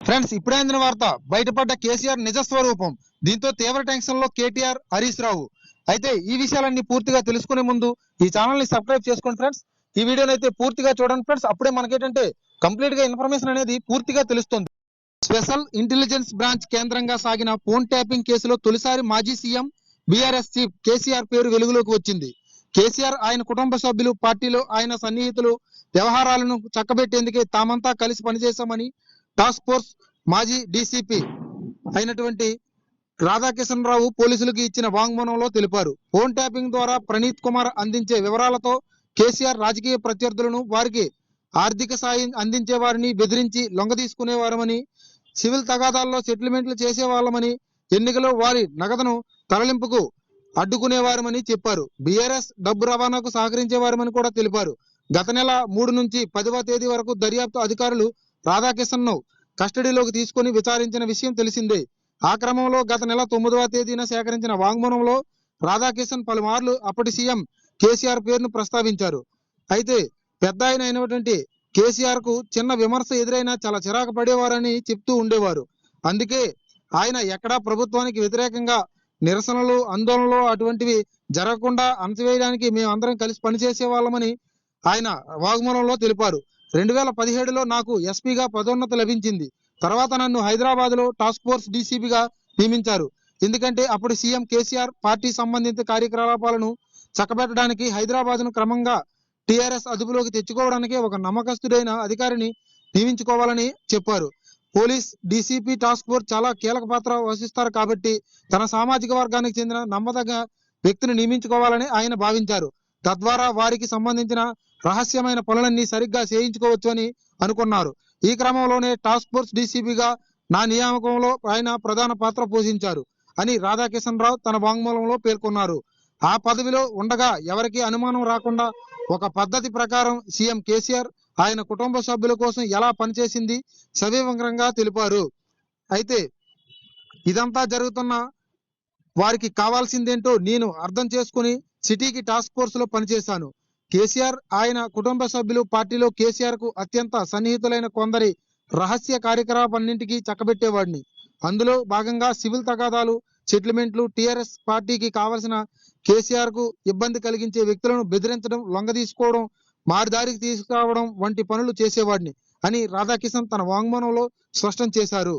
Friends, ఇప్పుడే అందిన వార్త. బయటపడ్డ కేసీఆర్ నిజ స్వరూపం. దీంతో తీవ్ర టెన్షన్ లో కేటీఆర్, హరీష్ రావు. అయితే ఈ విషయాలన్నీ పూర్తిగా తెలుసుకునే ముందు ఈ ఛానల్ ని సబ్స్క్రైబ్ చేసుకోండి ఫ్రెండ్స్. ఈ వీడియోని అయితే పూర్తిగా చూడండి ఫ్రెండ్స్. అప్పుడే మనకేంటంటే కంప్లీట్ గా ఇన్ఫర్మేషన్ అనేది పూర్తిగా తెలుస్తుంది. స్పెషల్ ఇంటెలిజెన్స్ బ్రాంచ్ కేంద్రంగా సాగిన ఫోన్ ట్యాపింగ్ కేసులో తొలిసారి మాజీ సీఎం, బీఆర్ఎస్ చీఫ్ కేసీఆర్ పేరు వెలుగులోకి వచ్చింది. కేసీఆర్, ఆయన కుటుంబ సభ్యులు, పార్టీలో ఆయన సన్నిహితులు వ్యవహారాలను చక్కబెట్టేందుకే తామంతా కలిసి పనిచేశామని టాస్క్ ఫోర్స్ మాజీ డీసీపీ అయినటువంటి రాధాకిషన్ రావు పోలీసులకు ఇచ్చిన వాంగ్మూలంలో తెలిపారు. ఫోన్ ట్యాపింగ్ ద్వారా ప్రణీత్ కుమార్ అందించే వివరాలతో కేసీఆర్ రాజకీయ ప్రత్యర్థులను, వారికి ఆర్థిక సాయం అందించే వారిని బెదిరించి లొంగదీసుకునేవారమని, సివిల్ తగాదాల్లో సెటిల్మెంట్లు చేసేవాళ్ళమని, ఎన్నికలో వారి నగదును తరలింపుకు అడ్డుకునేవారమని చెప్పారు. బీఆర్ఎస్ డబ్బు రవాణాకు సహకరించేవారమని కూడా తెలిపారు. గత నెల 3 నుంచి 10వ తేదీ వరకు దర్యాప్తు అధికారులు రాధాకిషన్ ను కస్టడీలోకి తీసుకుని విచారించిన విషయం తెలిసిందే. ఆ క్రమంలో గత నెల 9వ తేదీన సేకరించిన వాంగ్మూలంలో రాధాకిషన్ పలుమార్లు అప్పటి సీఎం కేసీఆర్ పేరును ప్రస్తావించారు. అయితే పెద్ద ఆయన అయినటువంటి కేసీఆర్ కు చిన్న విమర్శ ఎదురైనా చాలా చిరాకు పడేవారని చెప్తూ ఉండేవారు. అందుకే ఆయన ఎక్కడా ప్రభుత్వానికి వ్యతిరేకంగా నిరసనలు, ఆందోళనలు అటువంటివి జరగకుండా అణచివేయడానికి మేమందరం కలిసి పనిచేసే వాళ్ళమని ఆయన వాగ్మూలంలో తెలిపారు. 2017లో నాకు ఎస్పీగా పదోన్నతి లభించింది. తర్వాత నన్ను హైదరాబాద్ లో టాస్క్ ఫోర్స్ డీసీపీగా నియమించారు. ఎందుకంటే అప్పుడు సీఎం కేసీఆర్ పార్టీ సంబంధిత కార్యకలాపాలను చక్కబెట్టడానికి హైదరాబాద్ ను క్రమంగా టీఆర్ఎస్ అదుపులోకి తెచ్చుకోవడానికి ఒక నమ్మకస్తుడైన అధికారిని నియమించుకోవాలని చెప్పారు. పోలీస్, డీసీపీ, టాస్క్ ఫోర్స్ చాలా కీలక పాత్ర వహిస్తారు కాబట్టి తన సామాజిక వర్గానికి చెందిన నమ్మదగ్గ వ్యక్తిని నియమించుకోవాలని ఆయన భావించారు. తద్వారా వారికి సంబంధించిన రహస్యమైన పనులన్నీ సరిగ్గా చేయించుకోవచ్చు అని అనుకున్నారు. ఈ క్రమంలోనే టాస్క్ ఫోర్స్ డీసీపీగా నా నియామకంలో ఆయన ప్రధాన పాత్ర పోషించారు అని రాధాకిషన్ రావు తన వాంగ్మూలంలో పేర్కొన్నారు. ఆ పదవిలో ఉండగా ఎవరికి అనుమానం రాకుండా ఒక పద్ధతి ప్రకారం సీఎం కేసీఆర్ ఆయన కుటుంబ సభ్యుల కోసం ఎలా పనిచేసింది సవివరంగా తెలిపారు. అయితే ఇదంతా జరుగుతున్న వారికి కావాల్సిందేంటో నేను అర్థం చేసుకుని సిటీకి టాస్క్ ఫోర్స్ లో పనిచేశాను. కేసీఆర్, ఆయన కుటుంబ సభ్యులు, పార్టీలో కేసీఆర్ కు అత్యంత సన్నిహితులైన కొందరి రహస్య కార్యకలాపాలన్నింటికీ చక్కబెట్టేవాడిని. అందులో భాగంగా సివిల్ తగాదాలు, సెటిల్మెంట్లు, టీఆర్ఎస్ పార్టీకి కావలసిన కేసీఆర్ కు ఇబ్బంది కలిగించే వ్యక్తులను బెదిరించడం, లొంగదీసుకోవడం, మారుదారికి తీసుకురావడం వంటి పనులు చేసేవాడిని అని రాధాకిషన్ తన వాంగ్మూలంలో స్పష్టం చేశారు.